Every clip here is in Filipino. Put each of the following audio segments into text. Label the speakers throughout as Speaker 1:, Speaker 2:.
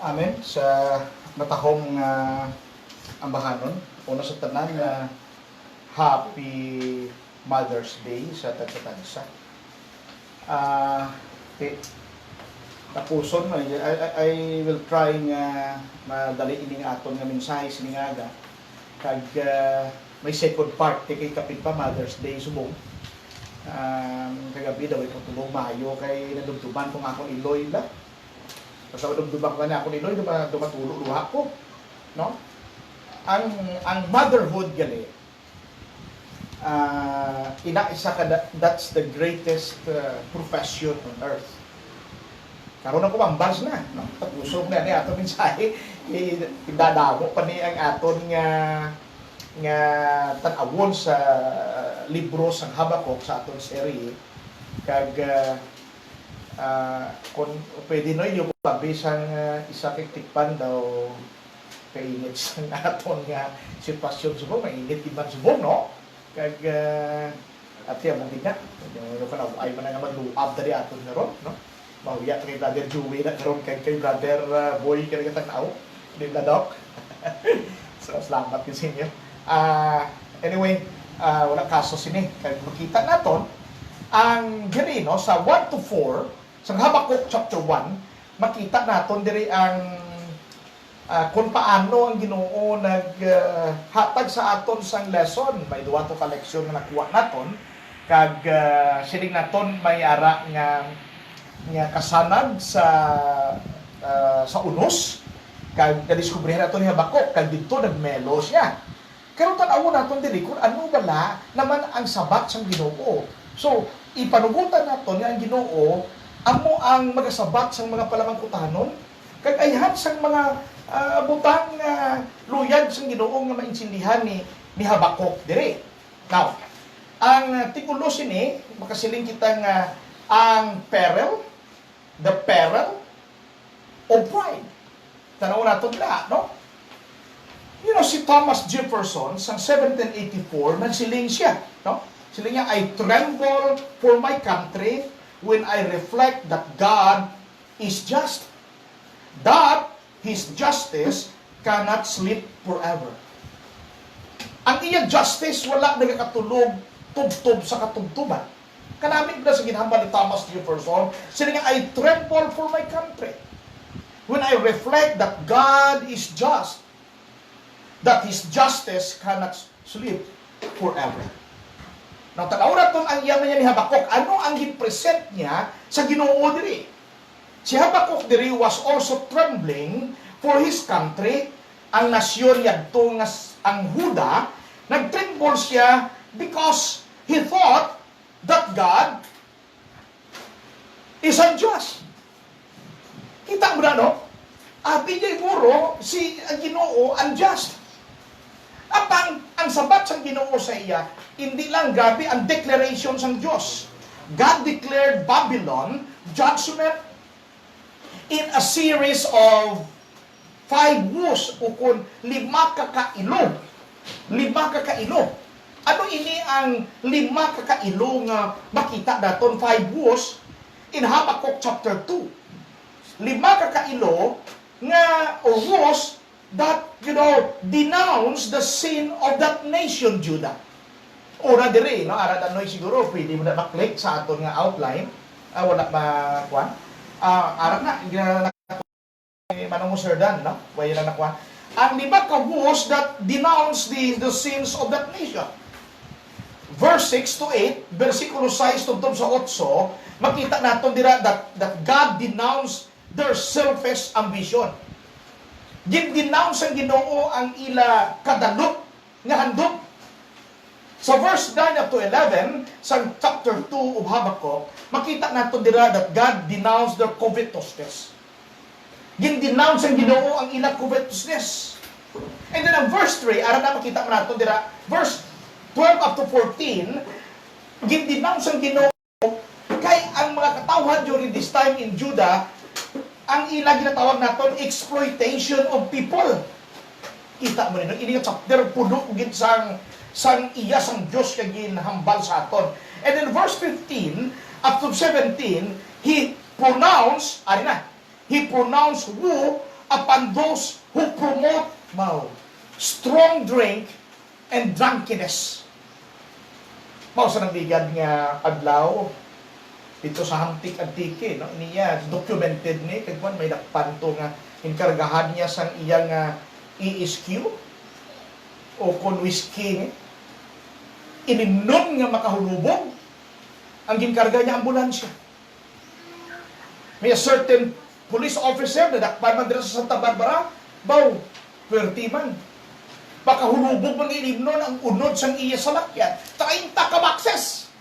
Speaker 1: Amen. Sa matahong ambahanon, una sa tanan na Happy Mother's Day sa tagsa-tagsa. Tapuson, I will try nga madali ining aton nga mensahe siningaga. Kag may second part kay kapit pa Mother's Day subong. Kagabi daw itong tulong Mayo kay nadugtuban kung akong iloy la. Basta dumdumang ko na ako ni Lloyd, dumatulog luha ko. No? Ang motherhood gali, isa ka, that's the greatest profession on earth. Karoon ako mambas na. No? Tapusog na ni ato mensahe, pindadamo pa ni ang aton nga tanawon sa libro sa Habakuk sa aton serye. Kag kung pwede no yung pabisang isa kiktikpan daw kainit sa naton nga sitwasyon subong, mainit iban subong, no? Kag ati among diga yung kana ay man nga magluab dali aton karon, no? Mauya kay brother Joey na karon kay brother Boy kay tanaw din na dok. So salamat din sa inyo. Anyway, wala kaso sini kay makita naton ang gani no sa 1 to 4 sa Habakuk chapter 1, makita naton diri ang kung paano ang Ginoo naghatag sa aton sang lesson. May duwa to ka leksyon nga nakuha naton kag siling naton may ara nga kasanag sa unos kag nadiskubrihan naton ni Habakuk kag didto nagmelo siya. Karon tan-awo naton diri kung ano bala naman ang sabat sang Ginoo. So ipanugutan naton nga ang Ginoo amo ang magasabat sang mga palamangkutanon kag ayhan sang mga butang luyag sang Ginoo nga maintindihan ni Habakuk diri. Now, ang tikulo sini makasiling kita nga ang the peril of pride. Tanaw naton na, no? You know, si Thomas Jefferson sang 1784 nagsiling siya, no? Siling niya, I tremble for my country when I reflect that God is just, that His justice cannot sleep forever. Ang iyang justice wala nagakatulog tubtob sa katubtuban. Kanamit na sa ginhambal ni Thomas Jefferson, sila nga, I tremble for my country when I reflect that God is just, that His justice cannot sleep forever. Nang tanaw naton ang iyang niya ni Habakuk, ano ang gipresent niya sa Ginoo diri? Si Habakuk diri was also trembling for his country. Ang nasyon yadto nga ang Huda, nagtremble siya because he thought that God is unjust. Kita mo na, no? Abi niya guro si ang Ginoo unjust. Ang sabat sang Ginoo sa iya, hindi lang grabe ang declaration sang Diyos. God declared Babylon judgment in a series of 5 woes o kung 5 kakailo. 5 kakailo. Ano ini ang 5 kakailo nga makita daton 5 woes in Habakuk chapter 2. 5 kakailo nga or woes that, denounce the sin of that nation, Judah. Una diri, no? Ara danoy siguro, pwede mo na maklik sa aton nga outline. Wala makuha. Ara na, manong Serdan, no? Wala na nakuha. Ang 5 ka-woes that denounce the sins of that nation. Verse 6 to 8, versikulo 6 tungtong sa 8, makita naton dira that God denounced their selfish ambition. Gin-denounce ang Ginoo ang ila kadalok nga handog. Sa verse 9 up to 11, sa chapter 2 of Habakuk, makita natin dira that God denounced their covetousness. Gin-denounce ang Ginoo ang ila covetousness. And then ang verse 3, ara na makita natin dira, verse 12 up to 14, gin-denounce ang Ginoo kay ang mga katawhan during this time in Judah, ang ila ginatawag naton exploitation of people. Kita mo rin, ini chapter puno gid sang iya sang Dios kay ginhambal sa aton. And then verse 15 up to 17, he pronounced woe upon those who promote strong drink and drunkenness. Mao sa nabigad nga adlaw dito sa Hamtik-Antike, no? Niya documented ni kay may nakpanto nga inkargahan niya sang iyang ESQ o kon whiskey ininom nga makahulubog ang ginkarga niya ambulansya. May a certain police officer na dakpan man dito sa Santa Barbara, pwerti man. Baka hulubog man ilim nun ang unod sang iya sa lakyan. 30 kabakses.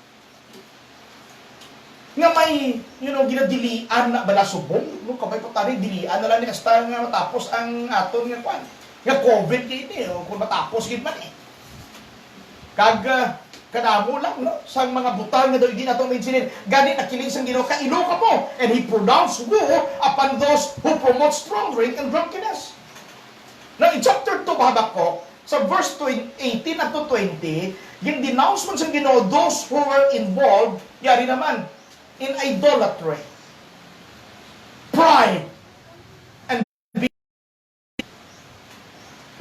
Speaker 1: Nga may, ginadilian na balasubong. No, kabay pa tayo, dilian na lang ni kasta nga matapos ang aton nga kwan. Nga COVID gini, kung matapos gini man eh. Kanamo lang, no? Sang mga butang nga daw, hindi na itong mainsinin. Ganit nakiling sang Ginoo, kailo ka mo. And He pronounced woe upon those who promote strong drink and drunkenness. Now, in chapter 2, Habakuk, sa verse 18 at 20, yung denouncement sa Ginoo, those who were involved, yari naman, in idolatry, pride, and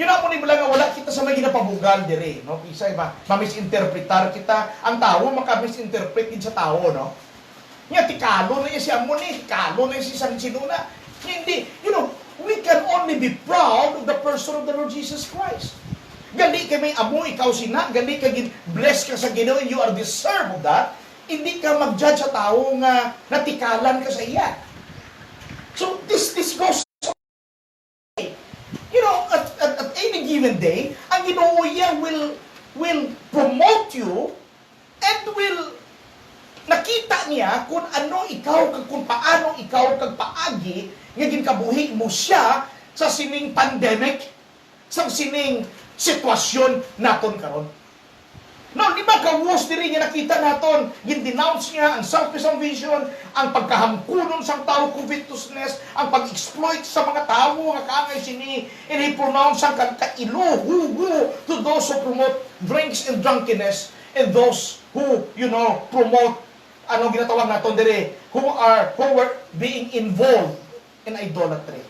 Speaker 1: yun ang muna lang wala kita sa may ginapabugal dire, no? Isa mamisinterpretar kita, ang tao makamisinterpret din sa tao, no? Nga tikalo na yung si Amoni, tikalo na yung si San Sinuna. Hindi, we can only be proud of the person of the Lord Jesus Christ. Gali ka may amo, ikaw sina, gali ka bless ka sa Ginoo, you are deserve of that. Hindi ka mag-judge sa tao nga natikalan ka sa iya. So this goes at any given day, ang Ginoo iya will promote you and will nakita niya kung ano ikaw, kung paano ikaw kagpaagi nga ginkabuhi mo siya sa sining pandemic, sa sining sitwasyon naton karon. No, di ba kawos diri nga nakita naton, gin-denounce niya ang selfish ambition, ang pagkahamkunon sang tao covetousness, ang pag-exploit sa mga tao nga kaangay sini, and He pronounced ang kailo to those who promote drinks and drunkenness, and those who, promote ginatawag naton diri, who were being involved in idolatry.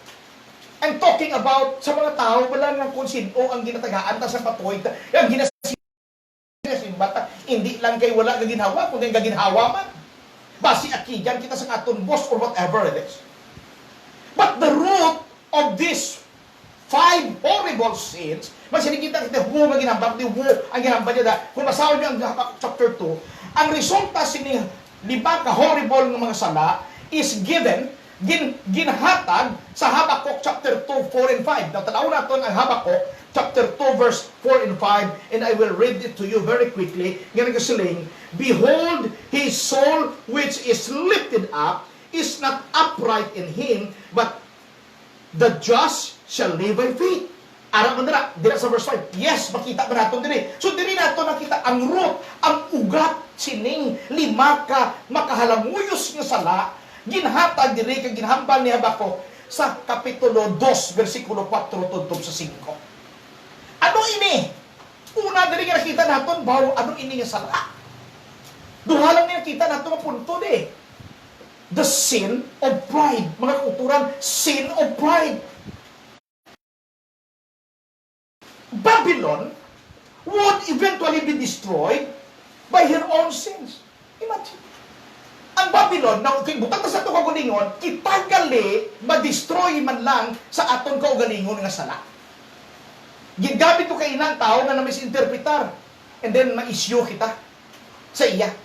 Speaker 1: I'm talking about sa mga tao, wala nga kung sino ang ginatagaan ta sa patuloy. Ang ginasimbata, hindi lang kay wala gaginhawa, kundi gaginhawa man. Basi akigan kita sa aton boss or whatever it is. But the root of these 5 horrible sins, masinikita kita, maginambang ni ang ginambang niya. Kung masawa niyo ang chapter 2, ang resulta sining 5 ka-horrible ng mga sala is ginhatag sa Habakuk chapter 2, 4, and 5. Now, tanaw natin ang Habakuk chapter 2, verse 4 and 5, and I will read it to you very quickly. Ganun kasiling, behold, his soul which is lifted up is not upright in him, but the just shall live by faith. Aram mo dira sa verse 5. Yes, makita ba natin diri. So, diri natin nakita ang root, ang ugat, sining 5 ka makahalanguyos nga sala, ginhatag diri kag ginhambal ni Habakuk sa kapitulo 2 bersikulo 4 tungtong sa 5. Ano ini? Una diri nga nakita naton ano ini nga sala. Duha lang ni nakita naton ang punto di. The sin of pride, mga kauturan, sin of pride. Babylon would eventually be destroyed by her own sins. Imagine. Ang Babylon, na butang sa ito kaugalingon, itagali, ma-destroy man lang sa aton kaugalingon nga sala. Gingamit ko kay inang tao na misinterpretar, and then ma-issue kita sa iya.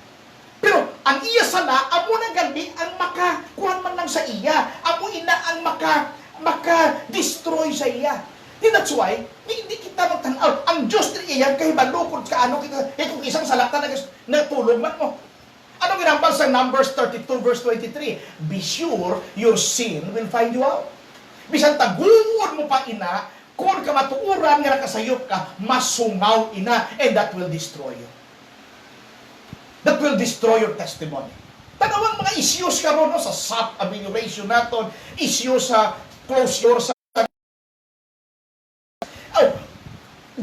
Speaker 1: Pero ang iya sala, amo na gali ang makakuhan man lang sa iya. Amo ina ang maka-destroy sa iya. And that's why, hindi kita magtanaw. Ang Diyos din iyan, kay balukod ka, kita, kung isang salata na tulog man mo. Ano ginambal sa Numbers 32 verse 23? Be sure your sin will find you out. Bisan taguon mo pa ina, kung ka matuuran nga nakasayop ka, masungaw ina, and that will destroy you. That will destroy your testimony. Tanawang mga issues ka ron, sa SAP amelioration naton, issues sa closure sa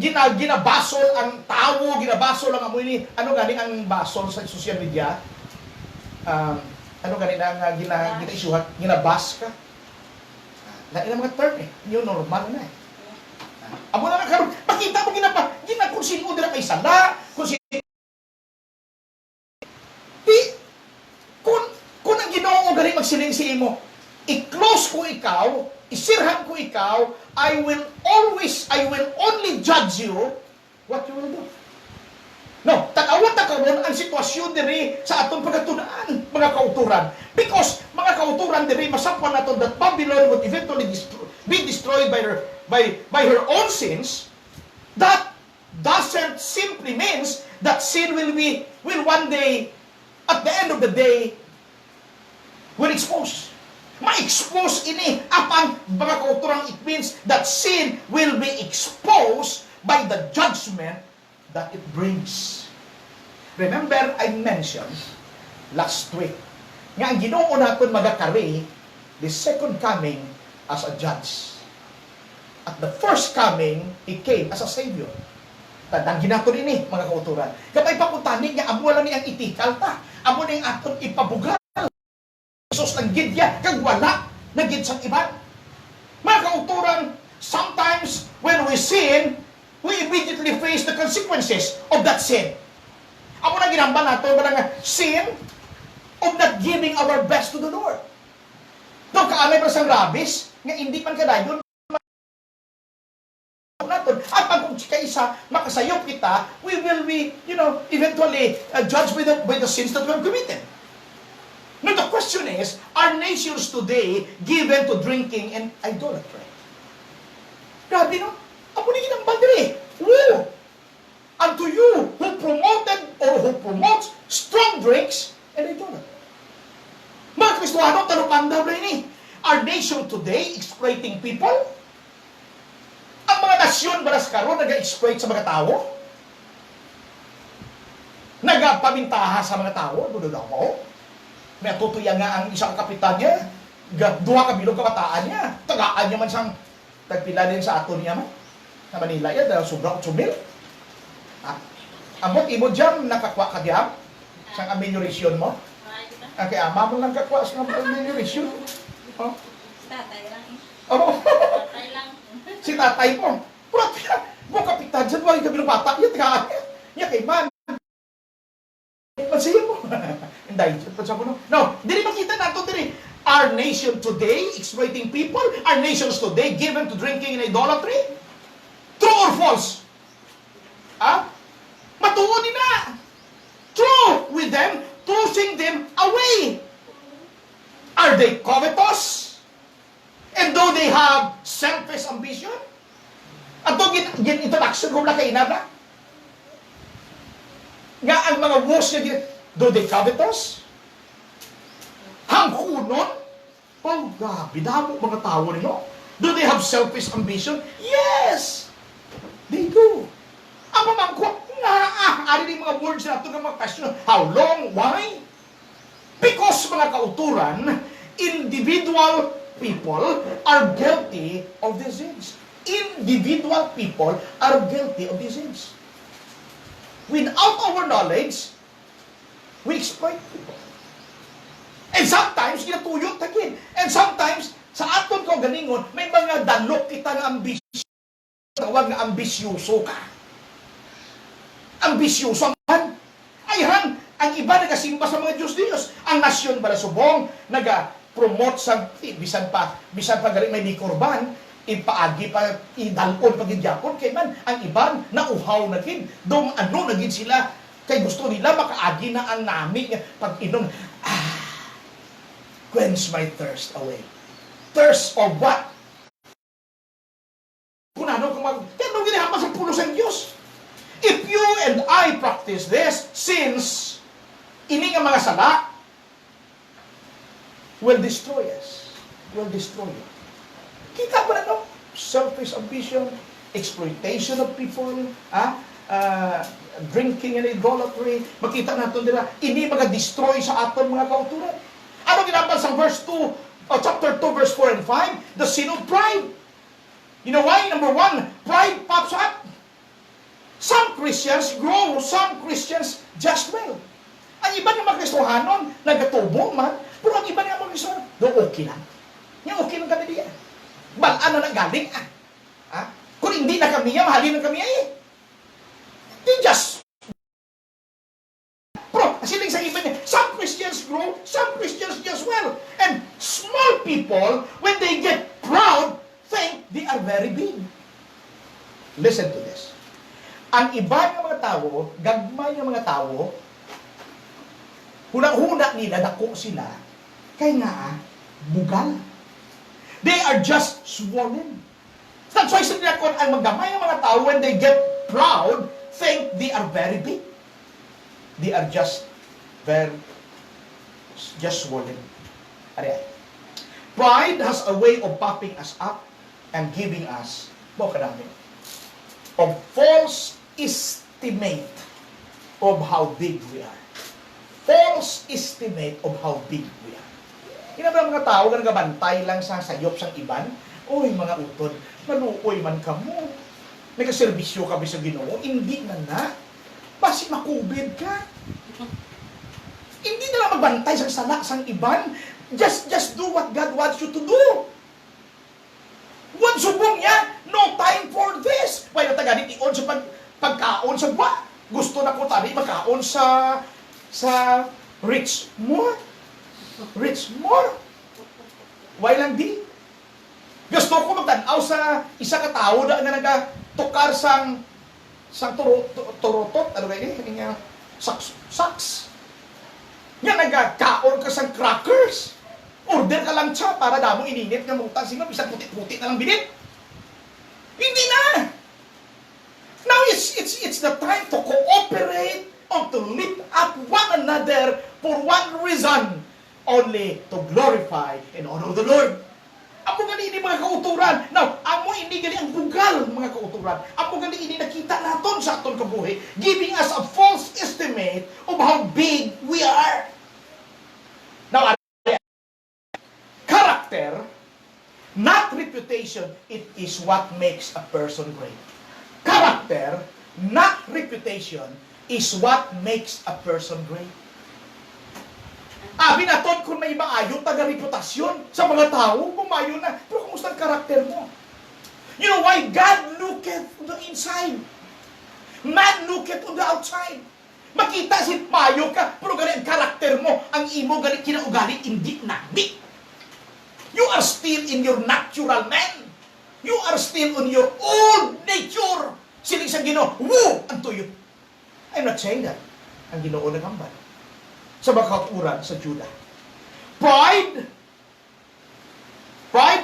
Speaker 1: ginabasol ang tao, ginabasol ang amoy ni, ano gani ang basol sa social media? Ano gani ang gina-isuhan? Ginabas ka? lain ang mga term new normal na amo na karon makita mo kung sino dira may sala, kung sino di kung ang Ginoo gali magsiling sa imo, i-close ko ikaw, isirhan ko ikaw, I will only judge you what you will do. No, tag-awat na karon ang sitwasyon diri sa atong pagkatunaan, mga kauturan. Because mga kauturan diri masapwan naton that Babylon would eventually be destroyed by her own sins. That doesn't simply means that sin will one day, at the end of the day, will expose. Ma-expose ini apang mga kauturan. It means that sin will be exposed by the judgment that it brings. Remember, I mentioned last week nga ang Ginoo naton magakari the second coming as a judge. At the first coming, He came as a Savior. Tandang ginaton ini, mga kauturan. Kapay pakutani niya, amo lang niyang itikal ta. Amo niyang aton ipabugal. Jesus ang Gideon, kag wala, nagid sang iban. Mga kauturan, sometimes when we sin, we immediately face the consequences of that sin. Amo na ginamba nato nga sin of not giving our best to the Lord. Doon kaanay pa sang rabis, nga hindi man kadayon naton. At pag kung kaisa makasayop kita, we will be, eventually judged by the sins that we have committed. Now the question is, are nations today given to drinking and idolatry? Grabe, no? Amo ni ginambal diri. Woo! Unto you who promoted or who promotes strong drinks and idolatry. Mga Kristohano, tanong-pandaw na ini. Are nation today exploiting people? Ang mga nasyon balas karon nag-exploit sa mga tao? Nagapamintaha sa mga tao? Doon mo? May tutuya nga ang isang kapitan niya, duha ka bilog kabataan niya, tagaan niya man siyang tagpila din sa aton niya man. Sa Manila yan, dahil sobrang 8,000. Ambot imo dyan, nakakwa ka dyan? Siyang ameliorasyon mo? Kaya ama mo lang kakwa sa ameliorasyon. Oh.
Speaker 2: Tatay lang eh.
Speaker 1: Oh.
Speaker 2: Tatay lang.
Speaker 1: Si tatay mo. Purat siya. Mo kapitan dyan, wala yung gabi ng bata. Yan, tagaan niya. Yan kay man. Pansiyan mo. Hindi, pansiyan mo no. No, dili makita nato diri. Our nation today exploiting people? Our nations today given to drinking and idolatry? True or false? Matuon nila. True with them, pushing them away. Are they covetous? And though they have selfish ambition? At ito introduction ko na kay Inada. Nga ang mga words niya, do they covetous? Hangkunon? Oh, grabe, damo mga tao ninyo. Do they have selfish ambition? Yes! They do. Ang mamangkot, ari yung mga words na ito ng mga question. How long? Why? Because mga kauturan, individual people are guilty of these sins. Individual people are guilty of these sins. Without our knowledge, we exploit people. And sometimes, ginatuyot tagin. And sometimes, sa aton ko ganingon, may mga dalok kita ng ambisyon. Tawag na ambisyoso ka. Ambisyoso man. Ayhan, ang iba nagasimba sa mga Diyos. Ang nasyon bala subong, naga-promote sa, bisan pa galing may korban, ipaagi pa, idalpon pagidyapon, kay man, ang iban, nauhaw na kin. Dong ano naging sila, kay gusto nila, makaagi na ang nami, pag inom, quench my thirst away. Thirst of what? Kung ano, kaya nung ginahaman sa pulos ng Diyos. If you and I practice this, since ini nga mga sala will destroy us. Will destroy you. Kita ba na no? Selfish ambition, exploitation of people, drinking and idolatry. Makita natin nila, ini mga-destroy sa aton mga kauturan. Ano ginambal sa verse 2, chapter 2, verse 4 and 5? The sin of pride. You know why? Number 1, pride pops up. Some Christians grow, some Christians just well. Ang iba ng mga Kristohanon, nagatubo man, pero ang iba ng mga Kristohanon, okay lang. Yung okay lang kami diyan. balaan na galing. Kung hindi na kami mahalin na kami They just siling sa iba niya, some Christians grow, some Christians just well. And small people, when they get proud, think they are very big. Listen to this. Ang iba ng mga tao, gagmay ng mga tao, hunang-huna nila, dako sila, kaya nga, bugal. They are just swollen. That's why sila kung ang magdamay ng mga tao, when they get proud, think they are very big. They are just swollen. Pride has a way of puffing us up and giving us of false estimate of how big we are. False estimate of how big we are. Kinabang mga tao nga nagabantay lang sa sayop sang iban. Oy, mga utod, maluoy man ka mo. Nagkaserbisyo ka sa Ginoo, hindi na. Basi makubid ka. Hindi na lang magbantay sang salak sang iban. Just do what God wants you to do. Huwag subong niya, no time for this. Why na taga ition sa pagkaon sa ba? Gusto na ko tani magkaon sa rich more. Rich more. Why lang di? Gusto ko magtanaw sa isa ka tao na nagatukar sang turotot, ano ba yun? Saks. Nga nagkaon ka sang crackers. Order ka lang siya para damo ininit nga mutang sino, bisang puti-puti na lang binit. Hindi na! Now it's the time to cooperate or to lift up one another for one reason, only to glorify and honor the Lord. Amo gali ini mga kauturan. Now, amo ini gali ang bugal mga kauturan. Amo gali ini nakita naton sa aton kabuhi, giving us a false estimate of how big we are. Now, character, not reputation, it is what makes a person great. Character, not reputation, is what makes a person great. Binaton kung may maayon taga-reputasyon sa mga tao, pumayon na. Pero kumusta ang karakter mo? You know why? God looketh on the inside. Man looketh on the outside. Makita si payo ka, pero gali ang karakter mo, ang imo gali kinaugali, hindi nagdi. You are still in your natural man. You are still on your old nature. Siling sa Ginoo, woo! Ang tuyo. I'm not saying that. Ang Ginoo nagambal sa makaturan sa Judah. Pride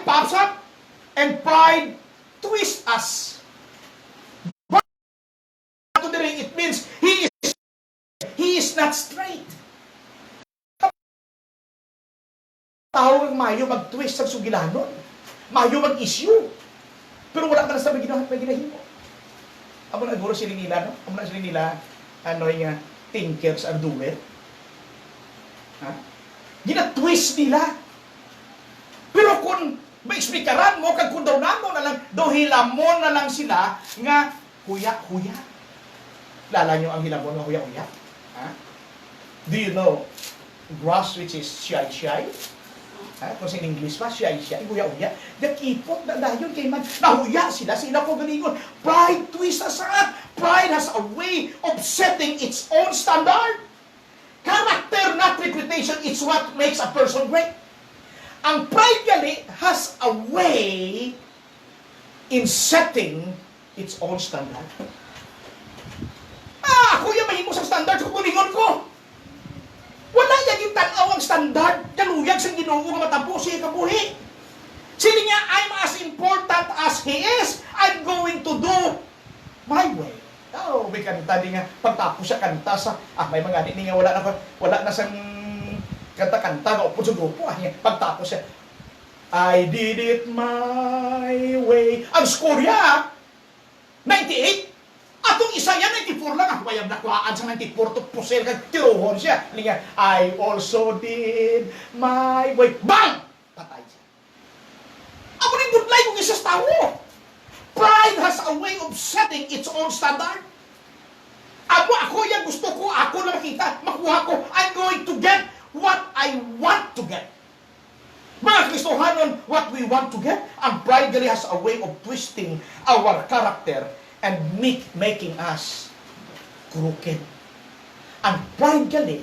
Speaker 1: pops up, and pride twists us. But it means he is not straight. Tawag mayo mag-twist sa sugilanon. Mayo mag-issue. Pero wala ka na sa ginahimo. Amo na guro sila nila, no? Amo na sila nila, thinkers are doer. Gina-twist nila. Pero kung ma-explikaran mo, kag kung daw namo na lang, daw hilamon na lang sila, nga, huya-huya. Lala nyo ang hilamon nga huya-huya? Do you know grass which is shy-shy? Kung sa English pa, shy-shy, huya-huya. Dakipot na dayon kay man. Nahuya sila po galingon. Pride twists us up. Pride has a way of setting its own standard. Character, not reputation, it's what makes a person great. Ang pride gali has a way in setting its own standard. Ako yung mahimo sa standard kung kulingon ko. Wala yan yung tanaw ang standard. Kaluyag sa Ginoo nga matapos siya kabuhi. Sili niya, I'm as important as He is. I'm going to do my way. May kanta din nga, pagtapos siya kanta sa, may mga hindi nga wala na sang kanta-kanta, nga upod sa grupo, pagtapos siya, I did it my way. Ang score niya, 98. Atong isa yan, 94 lang. Bayang nakwaan sa 94 to pusel, kag tiruhon siya. Nga, I also did my way. Bang! Patay siya. Ako rin good life kung isas tao. Pride has a way of setting its own standard. Ako yan, gusto ko, ako na makita, makuha ko, I'm going to get what I want to get. Mga Kristohanon, what we want to get, ang pride gali has a way of twisting our character and making us crooked. Ang pride gali,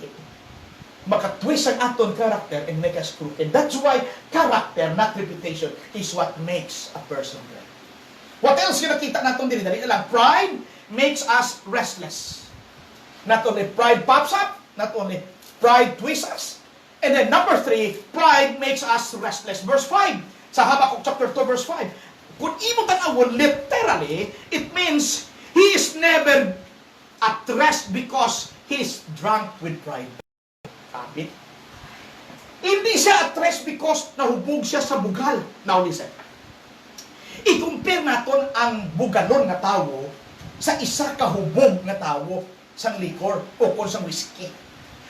Speaker 1: makatwist ang aton character and make us crooked. That's why character, not reputation, is what makes a person great. What else yung nakita natin din? Dali lang, pride makes us restless. Not only pride pops up, not only pride twists us, and then number 3, pride makes us restless. Verse 5, sa Habakkuk chapter 2, verse 5. Kung imo tanawon literally, it means he is never at rest because he is drunk with pride. Sabi. Hindi siya at rest because nahubog siya sa bugal. Now listen. I-compare natin ang bugalon nga tawo sa isa kahubog nga tawo sa liquor o kung sa whiskey.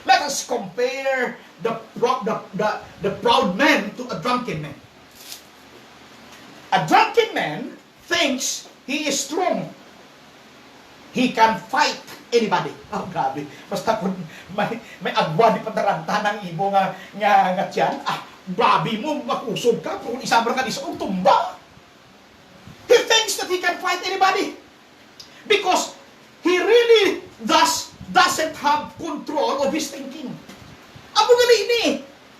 Speaker 1: Let us compare the proud man to a drunken man. A drunken man thinks he is strong. He can fight anybody. Oh, grabe. Basta kung may agwa di pataranta ng ibo nga tiyan, grabe mo, makusog ka, kung isabra ka di sa tumba. He thinks that he can fight anybody. Because he really doesn't have control of his thinking. Amo gali ini,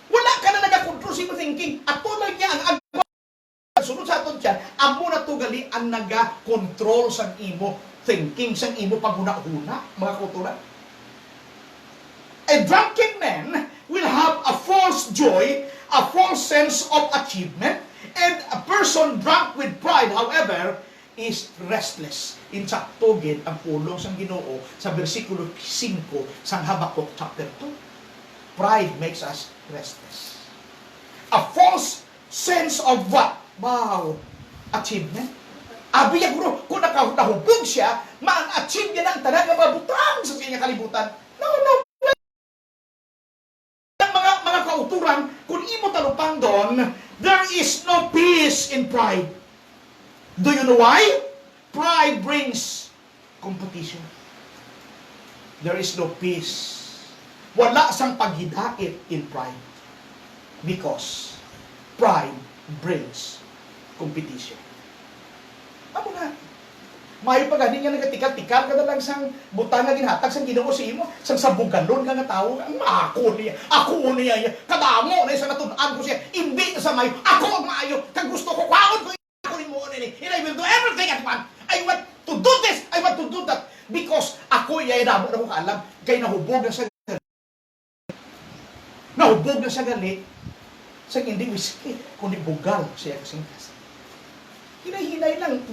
Speaker 1: wala ka na nagakontrol sa imo thinking. At tulad niya, ang sunod sa aton tiyan, amo na to gali ang nagakontrol sa imo thinking, sa imo paguna-una, mga kautulan. A drunken man will have a false joy, a false sense of achievement, and a person drunk with pride, however, is restless. Insaktogin ang pulong sang Ginoo sa versikulo 5 sang Habakkuk chapter 2. Pride makes us restless. A false sense of what? Wow! Achievement. Abi ya bro, kung nahubog siya, ma-achieve niya ng tanan nga mabutang sa kanya kalibutan. No. Mga kauturan, kung imo talupang doon, there is no peace in pride. Do you know why? Pride brings competition. There is no peace. Wala sang paghidait in pride. Because pride brings competition. Amo na. Mayo pa gani nga nagatikal-tikal ka na lang sang butang nga ginhatag sang Ginoo sa imo, sang sabugalon nga tao, ako niya, kadamo na sa natun-an ko siya, imbi sa mayo, ako ang maayo, kag gusto ko kwaon ko mo ni, and I will do everything at once. I want to do this, I want to do that, because ako yay damo na ko kaalam, kay nahubog na sa gali, sa hindi whiskey, kundi bugal siya kasing kasi. Hinay-hinay lang.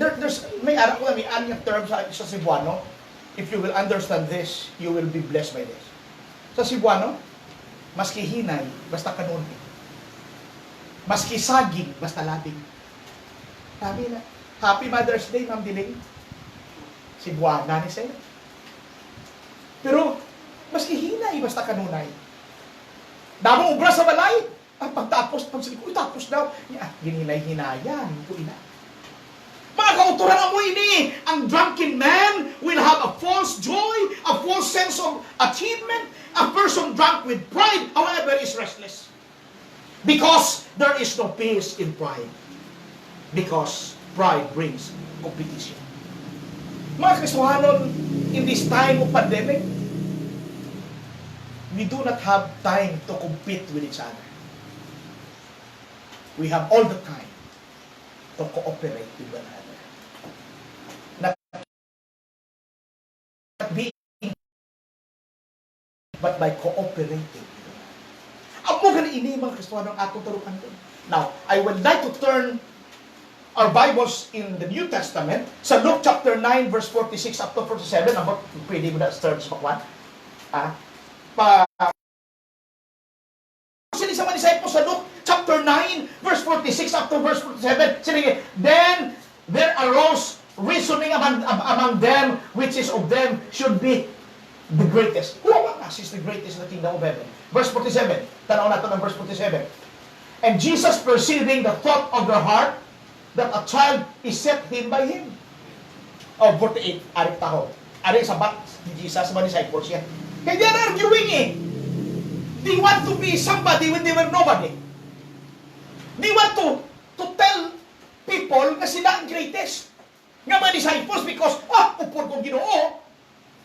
Speaker 1: May aral ko na, may anyang term sa Cebuano. If you will understand this, you will be blessed by this. Sa Cebuano, maski hinay, basta kanunti. Maski saging, basta labing. Sabi na, Happy Mother's Day, Ma'am Diling. Cebuana ni sa'yo. Pero, maski hinay, basta kanunay. Damo ubra sa balay. Pagtapos, tapos daw. Ginhinay-hinayan. Mga kauturan mo ini, ang drunken man will have a false joy, a false sense of achievement. A person drunk with pride, however, is restless. Because there is no peace in pride. Because pride brings competition. Mga Kristohanon, in this time of pandemic, we do not have time to compete with each other. We have all the time to cooperate with one another. Not being, but by cooperating. Ang mga ini mga Kristohanon atong tarukan ko. Now, I would like to turn our Bibles in the New Testament sa Luke chapter 9 verse 46 up to 47. Pwede mo na start sa pakwan. Sini sa mga disciples sa Luke chapter 9 verse 46 up to verse 47. Sini, then there arose reasoning among them which is of them should be the greatest. Who among us is the greatest in the kingdom of heaven? Verse 47. Tanaw natin ang verse 47. And Jesus, perceiving the thought of their heart, that a child is set him by him. 48. Arik taho. Arik sabat ni Jesus sa mga disciples yan. Kaya they are arguing eh. They want to be somebody when they were nobody. They want to tell people nga sila ang greatest. Nga mga disciples because, upod kong Ginoo.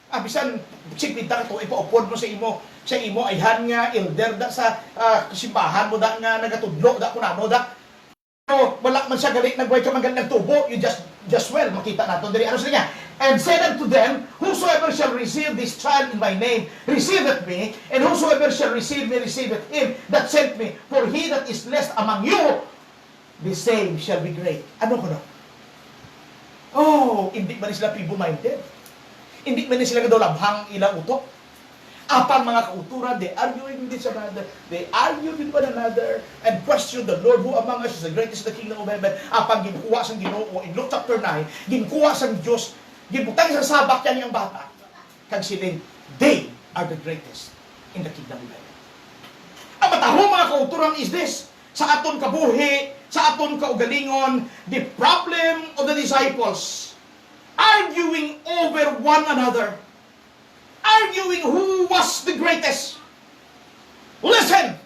Speaker 1: Bisan, sigbita ka ito, ipaupod mo sa imo, ayhan nga, elder da sa simbahan mo da nga, nagatudlo da, kunano da. Pero, wala man siya galit, nagway ka man galit nagtubo, you just well, makita natin dali. Ano sila niya? And said unto them, whosoever shall receive this child in my name, receiveth me, and whosoever shall receive me, receiveth him that sent me. For he that is less among you, the same shall be great. Ano ko no? Hindi ba sila feeble-minded? Hindi man sila kadolabhang ilang utok. Apang mga kauturan, they arguing with each another. They argue with one another and question the Lord who among us is the greatest in the kingdom of heaven. Apang ginkuha sang Ginoo in Luke chapter 9, ginkuha sang Diyos, ginbutang sa sabak yan yung bata. Kag siling, they are the greatest in the kingdom of heaven. Ang matahong mga kauturan is this, sa aton kabuhi, sa aton kaugalingon, the problem of the disciples, arguing over one another, arguing who was the greatest. Listen,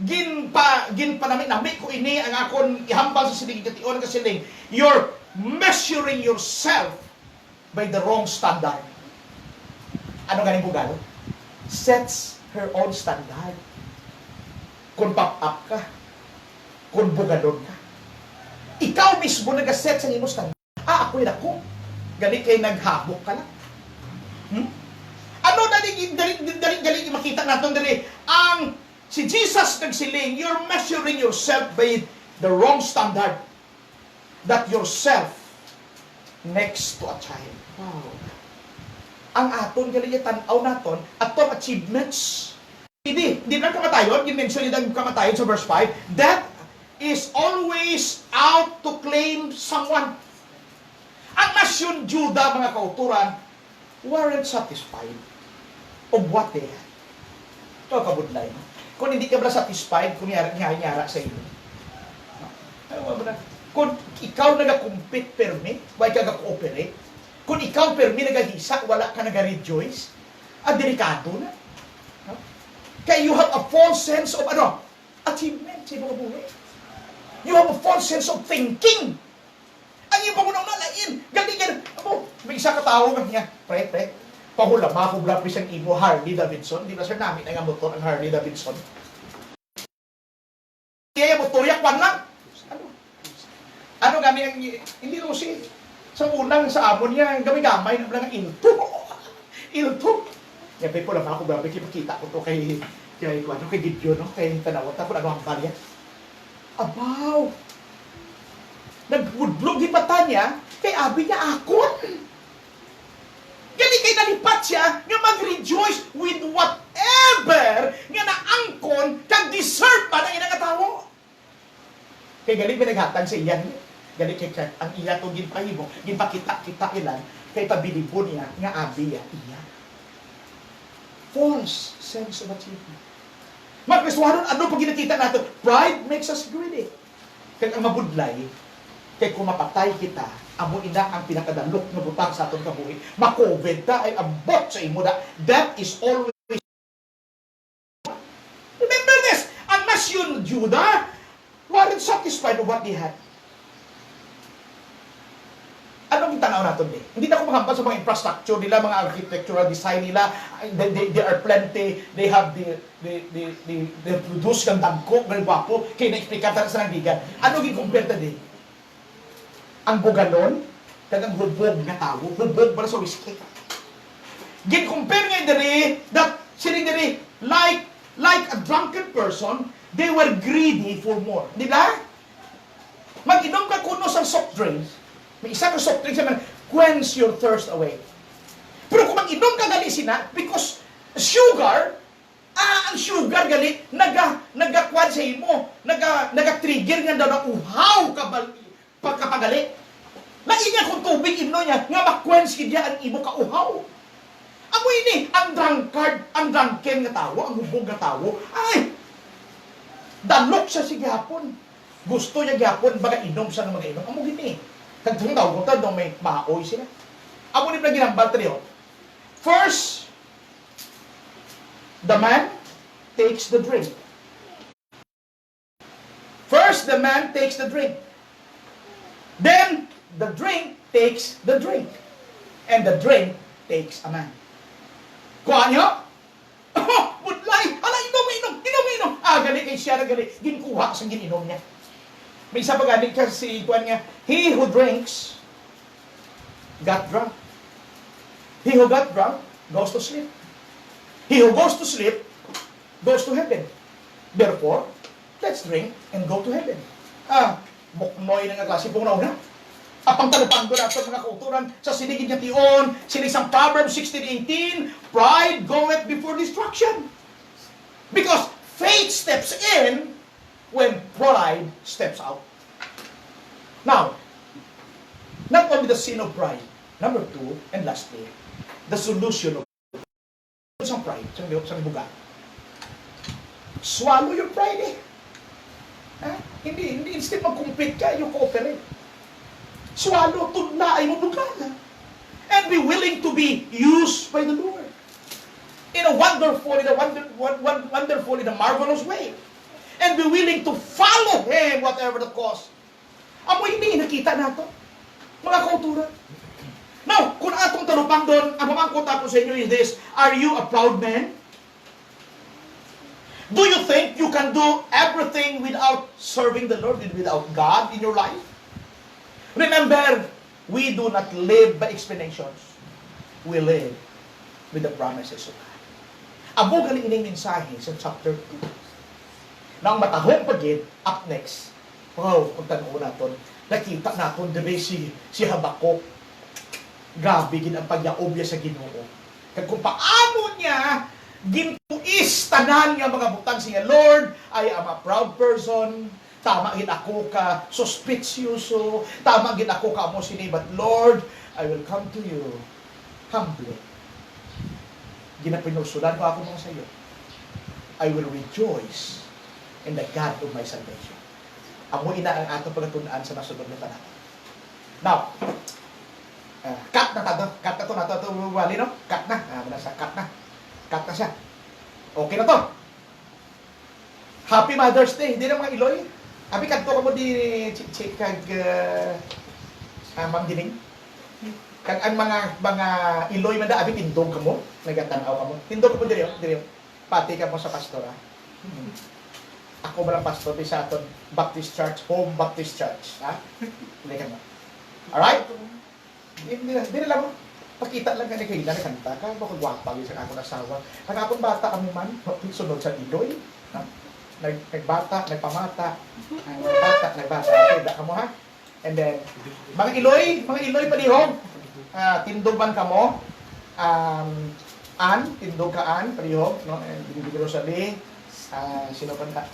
Speaker 1: ginpanami ko ini ang akon ihambal sa siling kation kasi siling, you're measuring yourself by the wrong standard. Ano ganing bugalo? Sets her own standard. Kung pop-up ka, kung bugadon ka, ikaw mismo nag-set sa imo standard. Ako'y dako. Gali kay naghabok ka lang. Ano dali makita natin dali? Ang si Jesus nagsiling, you're measuring yourself by the wrong standard. That yourself next to a child. Wow. Ang aton gali tan-aw naton atong achievements. Hindi lang kamatayon, gimension yung kamatayon sa verse 5, that is always out to claim someone. Ang nasyon Juda, mga kauturan, weren't satisfied of what they had. Ito kabudlay. Kung hindi ka ba satisfied, kung nyara sa iyo. Kung ikaw nag-compete permi, why ka nag-cooperate? Kung ikaw permi nag-hisa, wala ka nag-rejoice, delikado na. Kaya you have a false sense of achievement sa iyong buhay. You have a false sense of thinking. Ang iyong pangunang nalain, galing, may isa katao niya, pre, pahulama ko blapis ang imo Harley Davidson. Di ba sir namin ang motor ang Harley Davidson? Kaya motor yakwan lang. Ano gami ang hindi Rosie? Sa unang sa amon niya, gamay-gamay na lang ilto. Yan pa pula ako blapis kita ko to kay Gideon, no? Kay tanawat ako ano ang balya. Abaw. Nagwudlog di pata niya, kay abi niya akon. Gali kay nalipat siya nga mag-rejoice with whatever nga naangkon kag deserve pa ng inang tao. Kay gali pinaghatag sa iyan. Gali kay ang iya to ginpahimo, ginpakita-kita ilan kay pabilibon niya nga abi iya. False sense of achievement. Magkaswaron, ano pag ginakita natin? Pride makes us greedy. Kaya ang mabudlay, kaya kung mapatay kita, amo ina ang pinakadalok na butang sa atong kabuhi. Makovid ka ay abot sa imo da. That is always. Remember this, ang nasyon Judah weren't satisfied with what they had. Anong tanaw natin din? Hindi na ako mahampas sa mga infrastructure nila, mga architectural design nila. They are plenty. They have they produce kang dagko, ng gwapo. Kaya na-explica tayo sa nandigan. Ano gikumpirta din? Ang bugalon, kag ang hubog na tao. Hubog para sa whiskey. Gikumpir nga diri, that sining diri, like a drunken person, they were greedy for more. Di ba? Mag-inom ka kuno sa soft drinks. May isa ka soft drinks naman, quench your thirst away. Pero kung mag-inom ka gali sina, because sugar, ang sugar gali, nagakwan sa imo, naga-trigger nga daw na uhaw pagkapagali. Nainga kung tubig ino niya, nga makwench niya ang imo ka uhaw. Amo ini, ang drunkard, ang drunken nga tawo, ang hubog nga tawo, ay, dalok siya si gihapon. Gusto niya gihapon, baga inom siya ng mga inom. Amo gini. Kagtong tao ko doon may maaoy sila. Ako ni ginambal tayo. First, the man takes the drink. First, the man takes the drink. Then, the drink takes the drink. And the drink takes a man. Kuha niyo? Budlay! Ala, inom! Gali kay siya na gali. Ginkuha sa gininom niya. May isa pa galing kasi kuha niya, he who drinks got drunk. He who got drunk goes to sleep. He who goes to sleep goes to heaven. Therefore, let's drink and go to heaven. Buknoy na nga klase pong nauna. Apang talupang doon ato mga kauturan sa sinigid niya tion, sinisang Proverbs 16:18, pride goeth before destruction. Because faith steps in when pride steps out. Now, not only the sin of pride, number 2, and lastly, the solution of pride. Sa buga. Swallow your pride Hindi instead mag-compete ka, you cooperate. Swallow, tudla ay mo bugala. And be willing to be used by the Lord. In a wonderful, in a marvelous way. And be willing to follow Him, whatever the cost. Amo hindi nakita nato, mga kauturan. Now, kung atong talupang doon, ang mamangkot ako sa inyo is this, are you a proud man? Do you think you can do everything without serving the Lord and without God in your life? Remember, we do not live by explanations. We live with the promises of God. Abo galing ining mensahe sa chapter 2. Nang matahong pagid, up next. Wow, kung tanong natin, nakita natin, diba si Habakuk, grabe gid ang pagyaobya sa Ginoo. Kag kung paano niya gintuis tanan nga mga butang siya, Lord, I am a proud person. Tama gid ako ka suspicioso. Tama gid ako ka mo sini, but Lord, I will come to you humbly. Ginapinusulan ko ako mga sayo. I will rejoice in the God of my salvation. Amo ina ang atong pagtun-an sa nasunod na tanan. Now, cut na to nato wali no? Cut na. Cut na siya. Okay na to. Happy Mother's Day. Hindi na mga Iloy. Abi kadto ka mo di kag Ma'am Dining. Kag ang mga Iloy man da abi tindog ka mo, nagatanaw ka mo. Tindog ka mo diri. Pati ka mo sa pastor ha. Ako ba lang pastor sa aton Baptist Church, Home Baptist Church, ha? Hindi ka mo. Alright? Hindi lang mo. Pakita lang kani kay kanta ka, baka gwapa gyud sa akong asawa. Ang akong bata kami man, sunod sa Iloy. Ha? Nagbata, nagpamata. Nagbata. Okay, da kamo ha? And then, mga Iloy palihog. Tindog man kamo. Tindog ka palihog, no? Bibigro sa di. Sino pa na?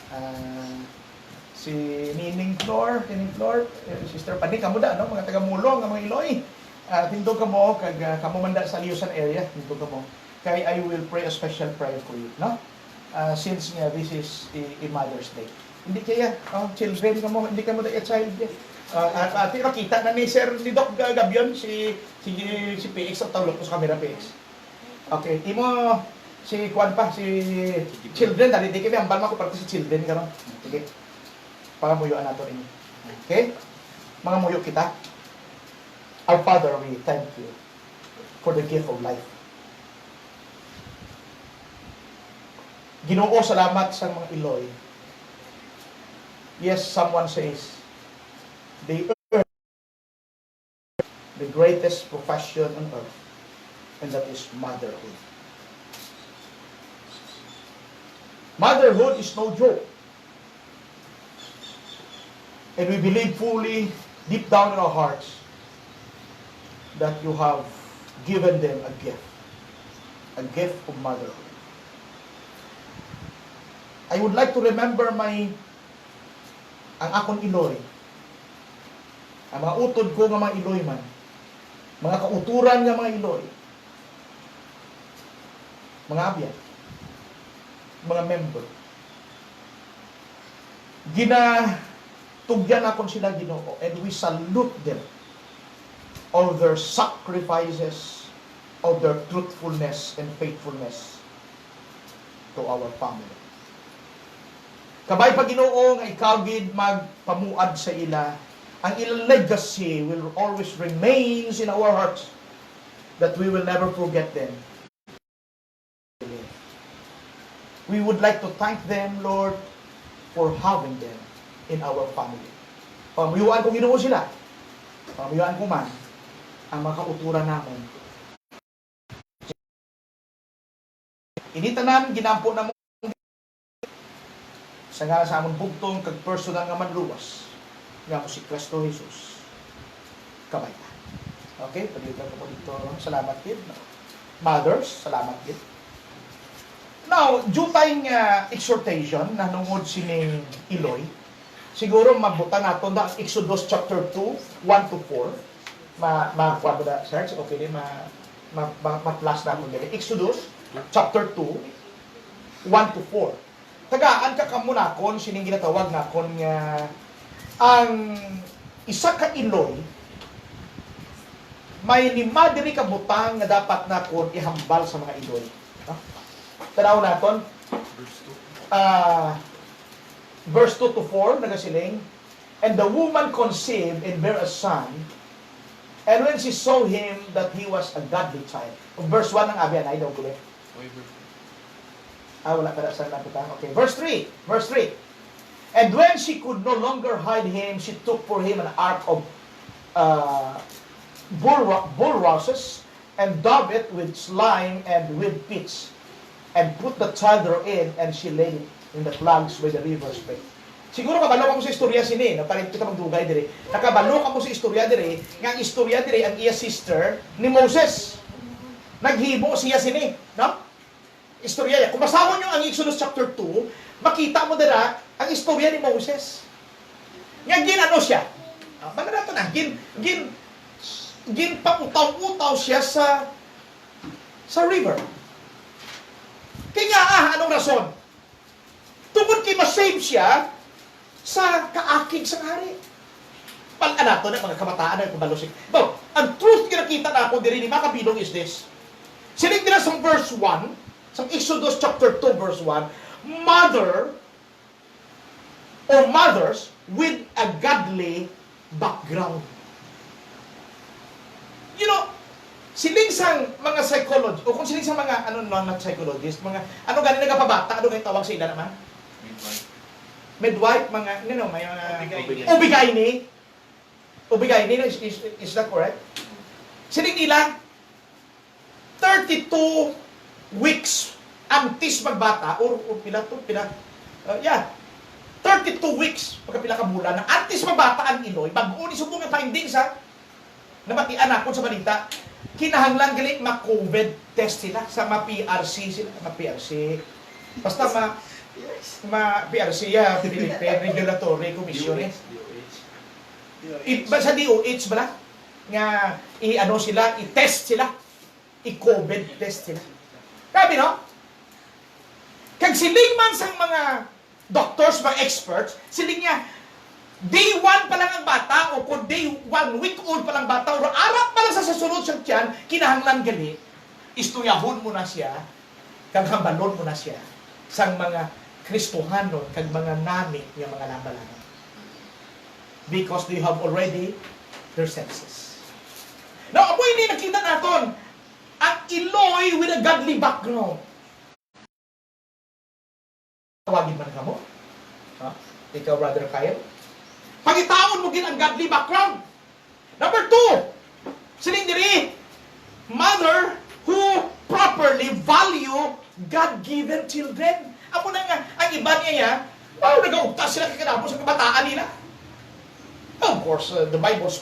Speaker 1: Si Nining Flor, Sister Pani, kamo da, no? Mga taga-mulong, mga Iloy. Tindog kamo, kag kamo manda sa Liusan area, tindog kamo. Kay I will pray a special prayer for you, no? Since this is a Mother's Day. Hindi kaya, children kamo, hindi kamo da child. Ati nakita na ni Sir ni Doc Gabion, si PX at tawlog ko sa camera PX. Okay, imo si Kwan pa, si children, dali di kami, ang balma ko para si children karon. Sige. Para muyuan nato inyo. Okay? Mga muyo kita. Our Father, we thank you for the gift of life. Ginoo, salamat sa mga Iloy. Yes, someone says, they earn the greatest profession on earth, and that is motherhood. Motherhood is no joke. And we believe fully, deep down in our hearts, that you have given them a gift of motherhood. I would like to remember ang akong Iloy, ang mga utod ko nga mga Iloy man, mga kauturan nga mga Iloy, mga abyan, mga member, ginatugyan akong sila Ginoo, and we salute them, all their sacrifices, all their truthfulness and faithfulness to our family. Kabay pa Ginoo nga ikaw gid magpamuad sa ila. Ang ilang legacy will always remains in our hearts, that we will never forget them. We would like to thank them, Lord, for having them in our family. Pamuyuan ko Ginoo sila. Pamuyuan ko man ang mga kauturan namon. Initanan, ginampo na mo sa nga sa amon bugtong kag personal nga manluwas nga mo si Kristo Jesus. Kabay ta. Okay, pagdito ko dito. Salamat kid. Mothers, salamat kid. Now, due tayong exhortation na nungod sining Iloy, siguro mabutan nato na Exodus chapter 2, 1 to 4. Ma-kuha ba search? Okay, ma-plus nato dito. Exodus chapter 2, 1 to 4. Tagaan ka muna kon sining ginatawag na kon nga ang isa ka Iloy may 5 diri ka butang nga dapat na kon ihambal sa mga Iloy. Tanaw naton verse 2 to 4 nagasiling, and the woman conceived and bare a son, and when she saw him that he was a godly child. Verse 1 ng abi ay daw kulit. Wala ka na sa nakutang. Okay, verse 3. And when she could no longer hide him, she took for him an ark of bulrushes and daubed it with slime and with pitch, and put the child therein, and she laid it in the flags by the river's bank. Siguro kabalo ka mo sa istorya sini, na parang kita magdugay dire. Nakabalo ka mo sa istorya dire, nga ang istorya dire ang iya sister ni Moses. Naghibo siya sini, no? Istorya niya. Kung basahon nyo ang Exodus chapter 2, makita mo dira ang istorya ni Moses. Nga ginano siya. Baga nato na, pangutaw-utaw siya sa river. Kaya anong rason? Tungod kay masave siya sa kaakig sa hari. Pag-anato na mga kabataan na kubalusik. But, ang truth kinakita na ako diri ni Makabilong is this. Sinig nila sa verse 1, sa Exodus chapter 2 verse 1, mother or mothers with a godly background. You know, siling sang mga psychologist, o kung siling sang mga, not psychologist, mga, ganin nagapabata, ganit tawag sa ila naman? Midwife, mga, may mga, ubigay ni, is that correct? Siling nila, 32 weeks antes magbata, or pila, 32 weeks, pagkapila ka bulan, na antes magbata ang Iloy, bago ni subong ang findings ha, namatian ako sa balita, kinahanglan gali ma-COVID test sila, sa ma-PRC sila, ma-PRC, basta ma-PRC, Philippine Regulatory Commission, sa DOH ba nga, sila, i-test sila, i-COVID test sila. Sabi no? Kag siling man sang mga doctors, mga experts, siling niya, day 1 pa lang ang bata, o kung day 1 week old pa lang bata, o arap pa lang sa sasunod siyang tiyan, kinahanglan gali, istuyahon mo na siya, kag hambalon mo na siya, sang mga Kristohanon, kag mga nami, yung mga labalan. Because they have already their senses. Now, apoy ni nakita naton, ang Iloy with a godly background. Tawagin man ka mo? Ikaw, Brother Kyle? Pagitaon mo gin ang godly background. Number 2, siling diri, mother who properly value God-given children. Apo na nga, ang iba niya, nag-augta sila kakanapos sa kabataan nila. Of course, the Bible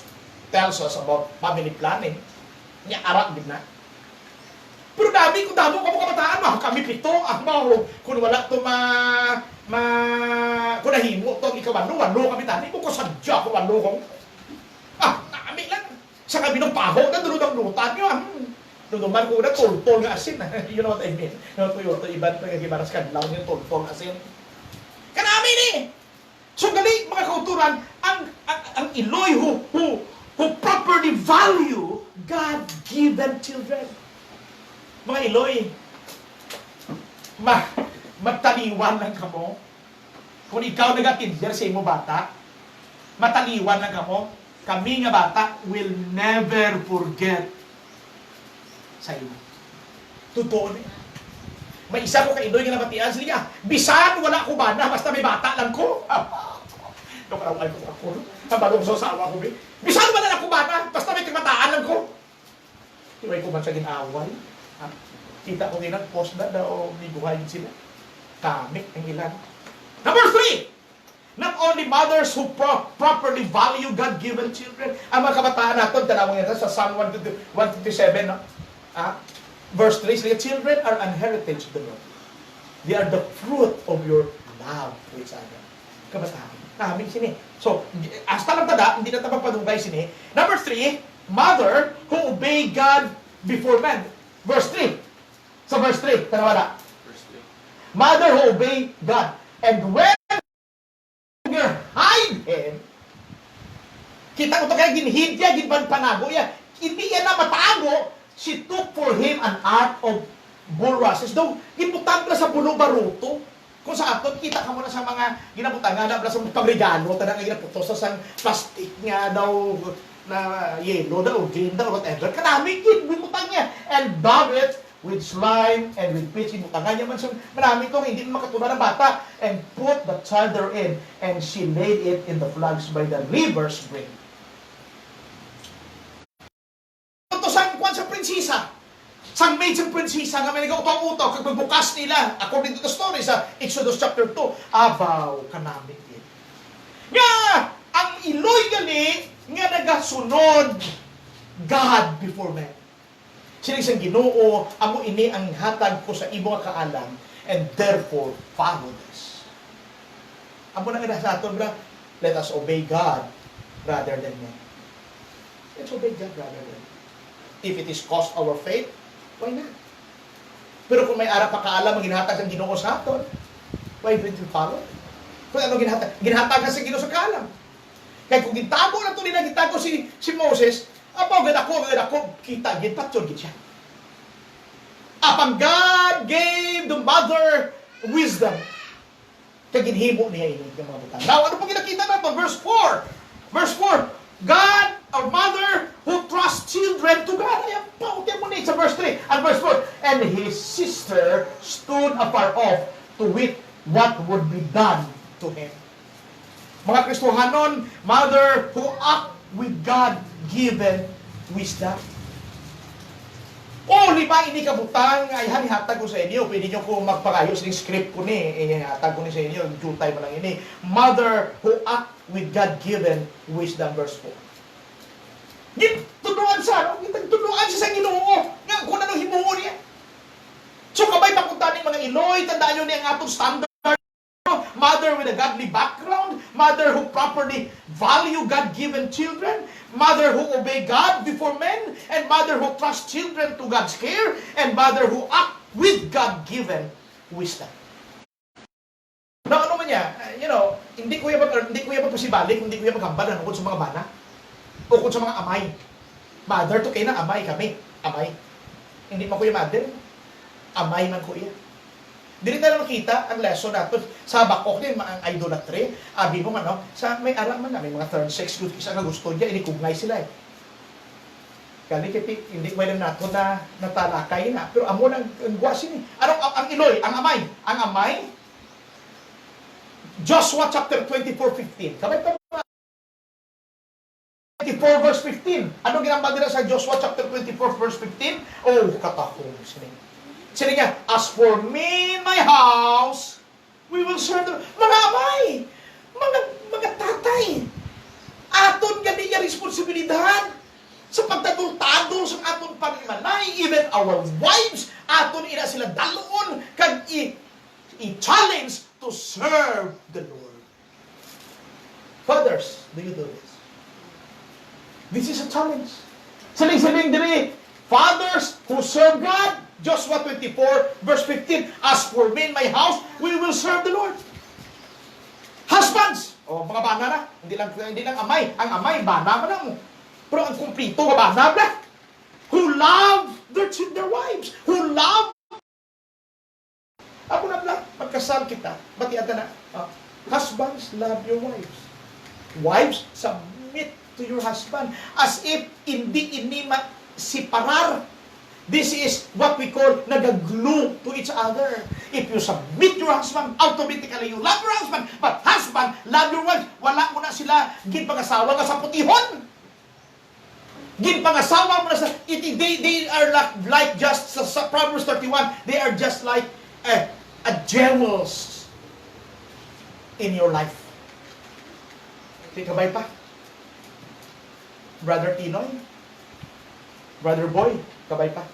Speaker 1: tells us about family planning. Niya arak din na. Pero kung damo ka mo kabataan, kami 7, kung wala to kung nahimo to, ikaw 8 kami tani, kung sadya ko 8 kong, naami lang. Sa kami ng paho, nandunod ang lutan nyo, Nunuman ko na toltol nga asin. You know what I mean? Yung iban na gimaras kadlaw yung toltol asin. Kanami ni! So gali, mga kauturan, ang Iloy who properly value God-given children. Mga Iloy, magtaniwan lang kamo Kung ikaw nag-kinder sa imo bata, mataliwan lang kamo, kami nga bata will never forget sa imo. Totoo na. May isa ko kaidoy nga nabatian sila, bisan wala ko bana, basta may bata lang ko. Ito karawal ko ako. Nabalong sa asawa ko. Bisan wala ako bana, basta may kamataan lang ko. Iway ko man sa ginaway. Kita ko nga post na daw, biguhayin sila. Kamik ang ilan. Number 3, not only mothers who properly value God-given children. Ang mga kabataan natin, tanawin natin sa Psalm 157, no? Verse 3, the children are an heritage of the Lord. They are the fruit of your love to each other. Kabataan. Namin sini. So, hasta lang tada, hindi na tapagpadungay sini. Number 3, mother who obey God before man. Verse 3. So, verse 3, tanawala. Mother who obey God. And when you hide him, kita ko ito kaya ginhidya, ginban panago ya. Hindi yan na matago, she took for him an ark of bulrushes. Daw, ginbutang pala sa bulo baruto. Kung sa aton, kita ka muna sa mga ginabutang nga na pala sa pangregalo, tanang nga ginaputos sa plastic nga daw, na yellow daw, green daw, whatever. Kanami, ginbutang niya. And dab it with slime and with pitch. Ibutangan niya man sa marami kong hindi makatunan ng bata. And put the child therein, and she laid it in the flags by the river's brink. Ito sa prinsesa. Sang maid sa prinsesa nga may nag-utaw-utaw kag magbukas nila according to the story sa Exodus chapter 2. Abaw kanami din. Nga ang iloy gali nga nagasunod God before man. Sila isang Ginoo, amo ini ang hatag ko sa imo nga kaalam, and therefore follow this. Amo na nga sa aton, bra, let us obey God rather than man. Let's obey God rather than man. If it is cost our faith, why not? Pero kung may ara pa kaalam ang ginhatag sa Ginoo sa aton, why don't you follow? Kung ano ginhatag sa Ginoo sa kaalam. Kaya kung gitago na ito nila, gitago si Moses, apaw gad ako, kita, gitpatyon gid siya. Apang God gave the mother wisdom, kaya ginhimo niya ini yung mga butang. Now, ano pong ginakita natin? Verse 4. Verse 4, God, our mother, who trusts children to God. Ayan, pautin mo niya sa verse 3. And verse 4, and his sister stood afar off to wit what would be done to him. Mga Kristohanon, mother who act with God-given wisdom. O, lima ini kabutang, ay hanihatag ko sa inyo. Pwede nyo kung magpakayos ng script ko ni. Hanihatag ko ni sa inyo. Jutay mo lang ini. Mother who act with God-given wisdom, verse 4. Tunuan sa, tunuan siya sa Ginoo. Nga, kung anong himuho niya. So, kabay papunta ni mga Iloy, tandaan nyo niya ang atong standard. Mother with a godly background, mother who properly value God-given children, mother who obey God before men, and mother who trust children to God's care, and mother who act with God-given wisdom. Now, ano man niya, hindi ko yung pasibalik, hindi ko yung maghambalan kung sa mga bana, o kung sa mga amay. Mother to kayo na amay kami. Amay. Hindi pa ko yung mother. Amay man ko iya. Dili na makita ang lesson nato sa bakok din ang idolatry. Abi mo sa may alam man na may mga third sex group isa nga gusto niya inikugnay sila eh. Kani kiti hindi pwede nato na natalakay na pero amo nang guwasin ni. Ano ang Iloy, ang amay. Joshua chapter 24:15. Kabay pa 24 verse 15. Ano ginambal nila sa Joshua chapter 24 verse 15? Oh, katahong sila. Sila nga, as for me and my house, we will serve the mga amay, mga tatay. Aton gani nga responsibilidad sa pagtadul-tadul sa aton panimalay, even our wives, aton ina sila dalon kag i-challenge to serve the Lord. Fathers, do you do this? This is a challenge. Saling-saling diri, fathers who serve God, Joshua 24, verse 15, as for me and my house, we will serve the Lord. Husbands, mga bana na, hindi lang amay. Ang amay, bana na mo. Pero ang kumplito, bana na. Who love their wives. Who love. Ako na lang, magkasal kita. Batian na. Husbands, love your wives. Wives, submit to your husband as if hindi ini siparar. This is what we call nagaglue to each other. If you submit your husband, automatically you love your husband. But husband, love your wife. Wala mo na sila ginpangasawa nga sa putihon. Ginpangasawa mo na sa... They are like just, sa Proverbs 31, they are just like a gemels in your life. Kabay pa? Brother Tinoy? Brother Boy? Kabay pa?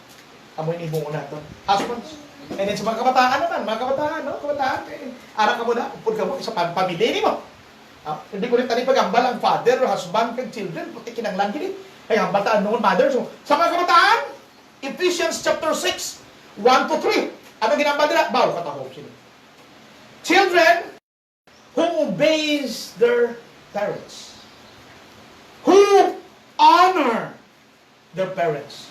Speaker 1: Amoy ni bungo na ito. Husbands. And then sa mga kabataan naman, mga kabataan, no? Kabataan, ara ka mo na, upod ka mo, isa pamilya ni mo. Hindi ko rin tani pagambal ang father, husband, kag children, puti kinanglan gini. Ay, hambal taan noon, mother. So, sa mga kabataan, Ephesians chapter 6, 1 to 3. Ano ginambal nila? Baw, katahog sila. Children who obeys their parents. Who honor their parents.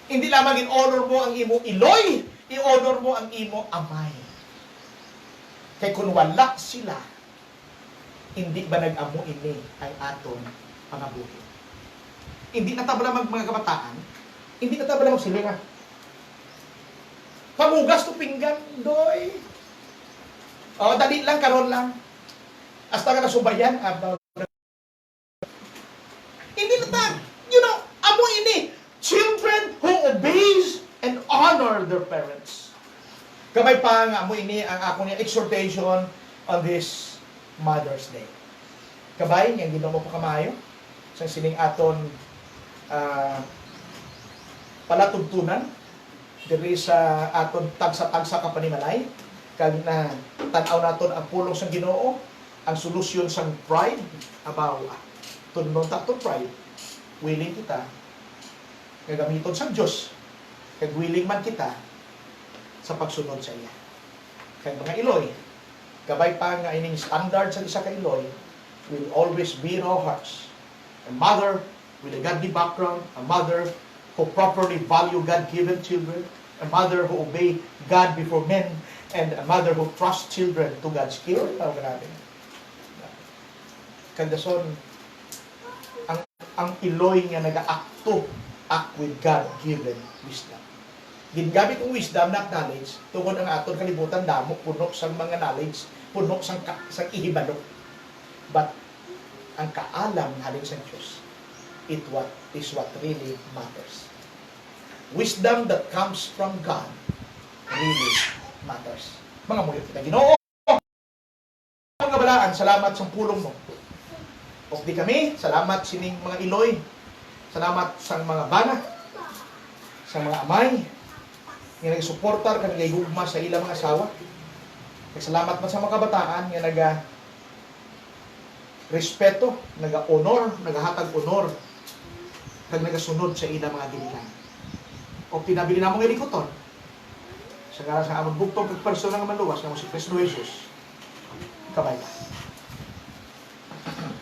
Speaker 1: Hindi lamang in-honor mo ang imo iloy, i-honor mo ang imo amay. Kaya kung wala sila, hindi ba nag-amo ini ay aton pangabuhi. Hindi natabla mga kabataan, hindi natabla magsilinga. Pamugas to pinggan, doy. O, dali lang, karon lang. Hasta ka nasubayan, hindi na amo ini. Children who obeys and honor their parents. Kamay pa nga amo ini ang ako niya exhortation on this Mother's Day. Kabay, yung ginawa mo pa kamayo, sa sining aton palatugtunan, diri sa aton tagsa-tagsa ka panimalay, kag na tanaw naton ang pulong sa Ginoo, ang solusyon sa pride, abaw, tunnon ta to pride, willing kita, gagamiton sa Diyos, kag willing man kita sa pagsunod sa iya. Kag mga iloy, gabay pa nga ining standard sa isa ka iloy, will always be in our hearts. A mother with a godly background, a mother who properly value God-given children, a mother who obey God before men, and a mother who trusts children to God's care. Tawag natin. Kagdason, ang iloy nga nag-act with God-given wisdom. Gingamit ang wisdom, not knowledge, tungod ang aton kalibutan damo, puno sang mga knowledge, puno sang ihibalo. But, ang kaalam halin sa Diyos, is what really matters. Wisdom that comes from God really matters. Mga mulit kita, Ginoo, mga balaan, salamat sa pulong mo. O di kami, salamat sining mga iloy, salamat sa mga bana, sa mga amay, nga nagsuportar, nga nagayugma sa ilang mga asawa. Salamat man sa mga kabataan, nga respeto, naga-honor, nagahatag honor, kag nagasunod sa ilang mga ginilang. O pinabili na mong ilikoton, sa amon bugtong kag persona nga maluwas, nga mo si Kristo Jesus, kabay.